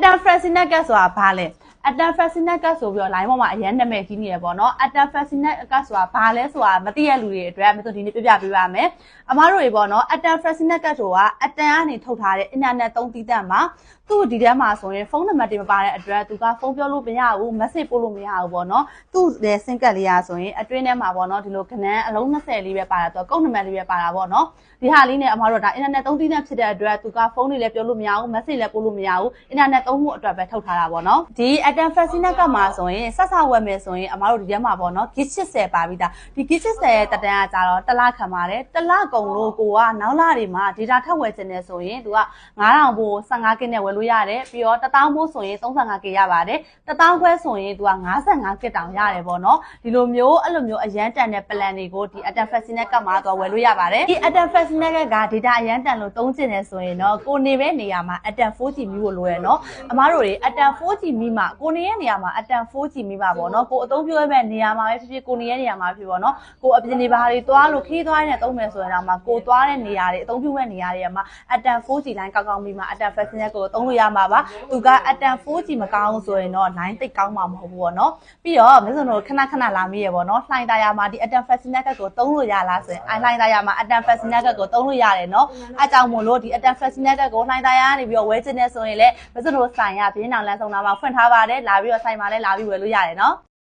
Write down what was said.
Atom Fascinet ကဆိုတာဘာလဲ Atom Fascinet ကဆိုပြီးတော့ line ပေါ်မှာအရင်နာမည်ကြီးနေရပေါ့နော် Atom Fascinet ကဆိုတာဘာလဲဆိုတာမသိရလူတွေအတွက်မဆိုဒီနေ့ပြပြပေးပါမယ်အမားတို့တွေပေါ့နော် Atom Fascinet ကဆိုတာ Atom ကနေထုတ်ထားတဲ့ internet သုံးသီးသန့်မှာသူ့ဒီထဲမှာဆိုရင်ဖုန်းနံပါတ်တွေမပါတဲ့အတွက်သူကဖုန်းပြောလို့မရဘူး message ပို့လို့မရဘူးပေါ့နော်သူ့ရဲ့ SIM ကတ်လေးရဆိုရင်အတွင်းထဲမှာပေါ့နော်ဒီလိုခဏန်းအလုံး20လေးပဲပါတာသူကကုတ်နံပါတ်လေးပဲပါတာပေါ့နော်ဒီဟာလေးနဲ့အမားတို့ဒါ internet သုံးသီးသန့်ဖြစ်တဲ့အတွက်သူကဖုန်းတွေလည်းပြောလို့မရဘူး message လည်းပို့လို့မရဘူး internet သုံးမှုအတွက်ပဲထုတ်ထားတာပေါ့နော်ဒီ Atom Fascinet ကမှာဆိုရင်ဆက်စဝယ်မယ်ဆိုရင်အမားတို့ဒီထဲမှာပေါ့နော် gig 80ပါပြီးသားဒီ gig 80ရဲ့တက်တန်းကကြတော့တစ်လခံပါတယ်တစ်လကုန်လို့ကိုကနောက်လတွေမှာ data ထပ်ဝယ်ချင်တယ်ဆိုရင်သူက9000ပို့15 gig နဲ့ဝယ်လို့ရတယ်ပြီးတော့1000ပို့ဆိုရင်35 gig ရပါတယ်1000ခွဲဆိုရင်သူက55 gig တောင်ရတယ်ပေါ့နော်ဒီလိုမျိုးအဲ့လိုမျိုးအရန်တန်တဲ့ plan တွေကိုဒီ Atom Fascinet ကမှာတော့ဝယ်လို့ရပါတယ်ဒီ Atom Fascinet က data အရန်တန်လို့သုံးချင်တယ်ဆိုရင်တော့ကိုနေပဲနေရာမှာ Atom 4G မိဖို့လိုရနော်အမားတို့တွေ Atom 4G မိမှာကိုနေရဲ့နေရာမှာ Atom 4G မိမှာပေါ့နော်ကိုအသုံးပြုရမယ့်နေရာမှာပဲဖြစ်ဖြစ်ကိုနေရဲ့နေရာမှာဖြစ်ပေါ့နော်ကိုအပြင်နေပါတွေသွားလို့ခီးသွားနေသုံးမယ်ဆိုရင်တော့မှကိုသွားတဲ့နေရာတွေအသုံးပြုမဲ့နေရာတွေမှာ Atom 4G line ကောင်းကောင်းမိမှာ Atom Fascinet ကိုသုံးလို့ရမှာပါသူက Atom 4G မကောင်းဆိုရင်တော့ line တိတ်ကောင်းမှာမဟုတ်ဘူးပေါ့နော်ပြီးတော့မင်းတို့ခဏလာမိရပေါ့နော်လှိုင်တာယာမှာဒီ Atom Fascinet ကိုသုံးလို့ရလားဆိုရင်လှိုင်တာယာမှာ Atom Fascinet ကိုသုံးလို့ရတယ်နော်အဲကြောင့်မို့လို့ဒီ Atom Fascinet ကိုလှိုင်တာယာကနေပြီးတော့ဝယ်ချင်နေဆိုရင်လည်းမင်းတို့ဆိုင်ရပြင်းအောင်လမ်းဆောင်တာမှာဖွင့်ထားပါတယ်လာပြီးတော့ဆိုင်မှာလည်းလာပြီးဝယ်လို့ရတယ်နော်